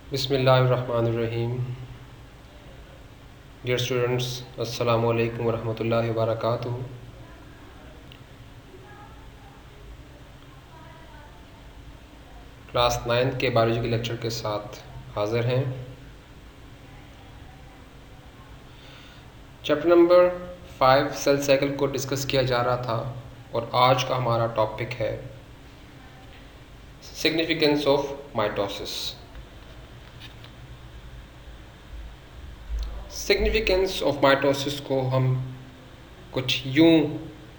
बिस्मिल्लाहिर्रहमानिर्रहीम। Dear students, अस्सलामु अलैकुम वरहमतुल्लाहि वबरकातुहू। क्लास 9 के बायोलॉजी के लेक्चर के साथ हाज़िर हैं। चैप्टर नंबर 5 सेल साइकिल को डिस्कस किया जा रहा था और आज का हमारा टॉपिक है significance of mitosis. Significance of mitosis को हम कुछ यूँ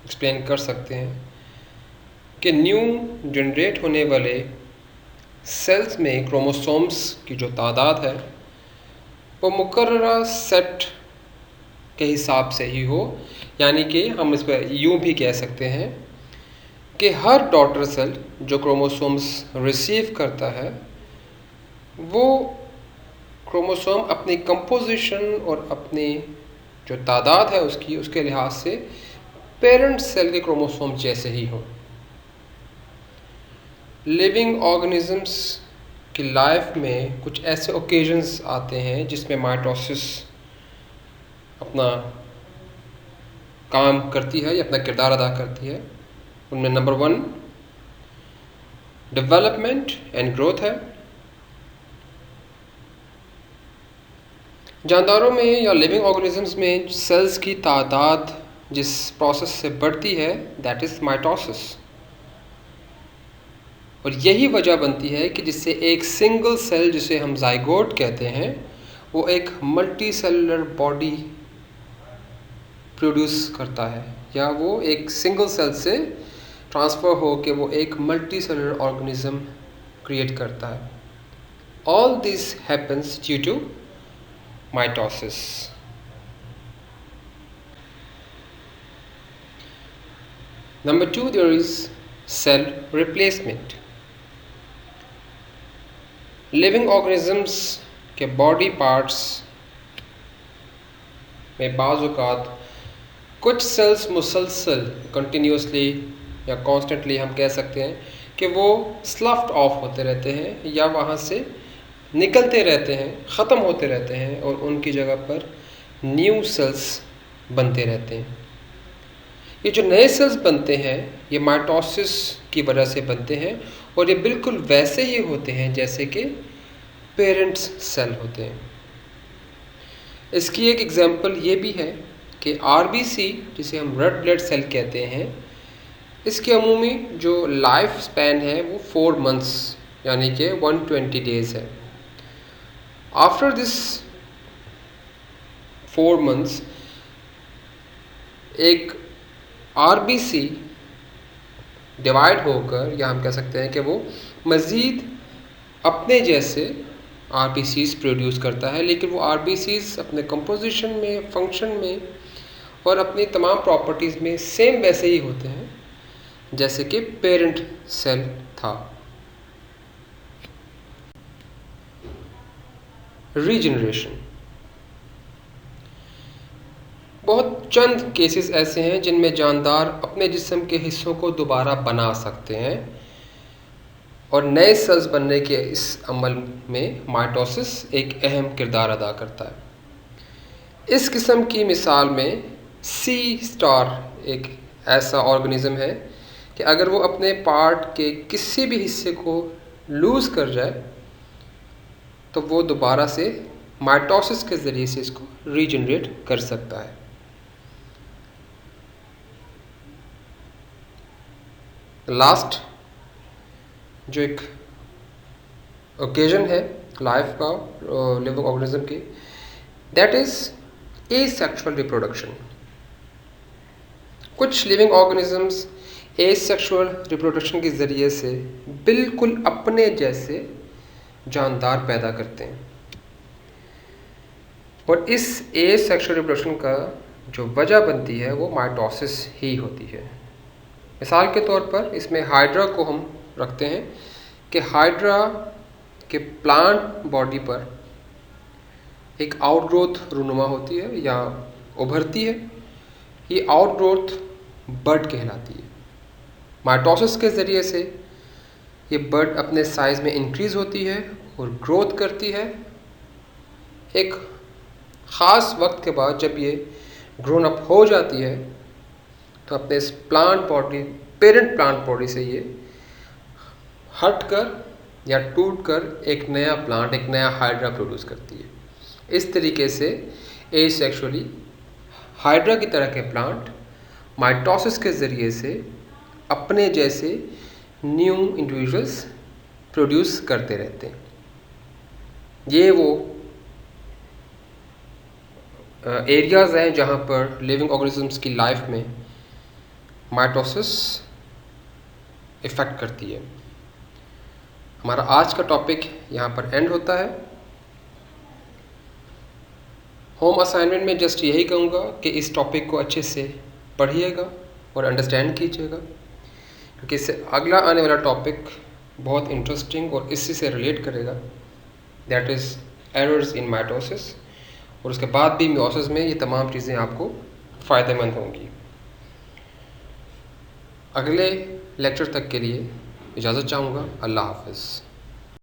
एक्सप्लेन कर सकते हैं कि न्यू जनरेट होने वाले सेल्स में क्रोमोसोम्स की जो तादाद है वो मुकर्ररा सेट के हिसाब से ही हो, यानी कि हम इस पर यूँ भी कह सकते हैं कि हर डॉटर सेल जो क्रोमोसोम्स रिसीव करता है वो क्रोमोसोम अपनी कंपोजिशन और अपनी जो तादाद है उसके लिहाज से पेरेंट सेल के क्रोमोसोम जैसे ही हो। लिविंग ऑर्गेनिजम्स की लाइफ में कुछ ऐसे ओकेजन्स आते हैं जिसमें माइटोसिस अपना काम करती है या अपना किरदार अदा करती है। उनमें नंबर 1 डेवलपमेंट एंड ग्रोथ है। जानदारों में या लिविंग ऑर्गेनिजम्स में सेल्स की तादाद जिस प्रोसेस से बढ़ती है दैट इज़ माइटोसिस, और यही वजह बनती है कि जिससे एक सिंगल सेल जिसे हम जाइगोट कहते हैं वो एक मल्टी सेलुलर बॉडी प्रोड्यूस करता है, या वो एक सिंगल सेल से ट्रांसफ़र हो के वो एक मल्टी सेलुलर ऑर्गेनिज्म क्रिएट करता है। All this happens due to mitosis. Number 2, there is cell replacement. Living organisms के बॉडी पार्ट्स में बाज़ औक़ात कुछ सेल्स मुसलसल कंटिन्यूसली या कॉन्स्टेंटली हम कह सकते हैं कि वो स्लफ्ट ऑफ होते रहते हैं या वहाँ से निकलते रहते हैं, ख़त्म होते रहते हैं और उनकी जगह पर न्यू सेल्स बनते रहते हैं। ये जो नए सेल्स बनते हैं ये माइटोसिस की वजह से बनते हैं और ये बिल्कुल वैसे ही होते हैं जैसे कि पेरेंट्स सेल होते हैं। इसकी एक एग्जांपल ये भी है कि आरबीसी जिसे हम रेड ब्लड सेल कहते हैं, इसकी अमूमी जो लाइफ स्पैन है वो 4 मंथ्स यानी कि 120 डेज़ है। आफ्टर दिस 4 मंथ्स एक आरबीसी डिवाइड होकर, या हम कह सकते हैं कि वो मज़ीद अपने जैसे आरबीसीज प्रोड्यूस करता है, लेकिन वो आरबीसीज अपने कंपोजिशन में, फंक्शन में और अपनी तमाम प्रॉपर्टीज़ में सेम वैसे ही होते हैं जैसे कि पेरेंट सेल था। रीजनरेशन, बहुत चंद केसेस ऐसे हैं जिनमें जानदार अपने जिस्म के हिस्सों को दोबारा बना सकते हैं और नए सेल्स बनने के इस अमल में माइटोसिस एक अहम किरदार अदा करता है। इस किस्म की मिसाल में सी स्टार एक ऐसा ऑर्गेनिज़म है कि अगर वो अपने पार्ट के किसी भी हिस्से को लूज़ कर जाए तो वो दोबारा से माइटोसिस के ज़रिए से इसको रीजनरेट कर सकता है। लास्ट जो एक ओकेजन है लाइफ का लिविंग ऑर्गेनिज्म की, दैट इज़ एसेक्सुअल रिप्रोडक्शन। कुछ लिविंग ऑर्गेनिजम्स एसेक्सुअल रिप्रोडक्शन के ज़रिए से बिल्कुल अपने जैसे जानदार पैदा करते हैं और इस एसेक्सुअल रिप्रोडक्शन का जो वजह बनती है वो माइटोसिस ही होती है। मिसाल के तौर पर इसमें हाइड्रा को हम रखते हैं कि हाइड्रा के प्लांट बॉडी पर एक आउटग्रोथ रूनुमा होती है या उभरती है। ये आउटग्रोथ बड कहलाती है। माइटोसिस के ज़रिए से ये बड अपने साइज़ में इंक्रीज़ होती है और ग्रोथ करती है। एक ख़ास वक्त के बाद जब ये ग्रोन अप हो जाती है तो अपने इस पेरेंट प्लांट बॉडी से ये हट कर या टूट कर एक नया प्लांट, एक नया हाइड्रा प्रोड्यूस करती है। इस तरीके से एसेक्सुअली हाइड्रा की तरह के प्लांट माइटोसिस के ज़रिए से अपने जैसे न्यू इंडिविजुअल्स प्रोड्यूस करते रहते हैं। ये वो एरियाज़ हैं जहाँ पर लिविंग ऑर्गेनिजम्स की लाइफ में माइटोसिस इफ़ेक्ट करती है। हमारा आज का टॉपिक यहाँ पर एंड होता है। होम असाइनमेंट में जस्ट यही कहूँगा कि इस टॉपिक को अच्छे से पढ़िएगा और अंडरस्टैंड कीजिएगा, क्योंकि इससे अगला आने वाला टॉपिक बहुत इंटरेस्टिंग और इसी से रिलेट करेगा, that is errors in mitosis. और उसके बाद भी मियोसिस में ये तमाम चीज़ें आपको फ़ायदेमंद होंगी। अगले लेक्चर तक के लिए इजाज़त चाहूँगा। अल्लाह हाफ़िज़।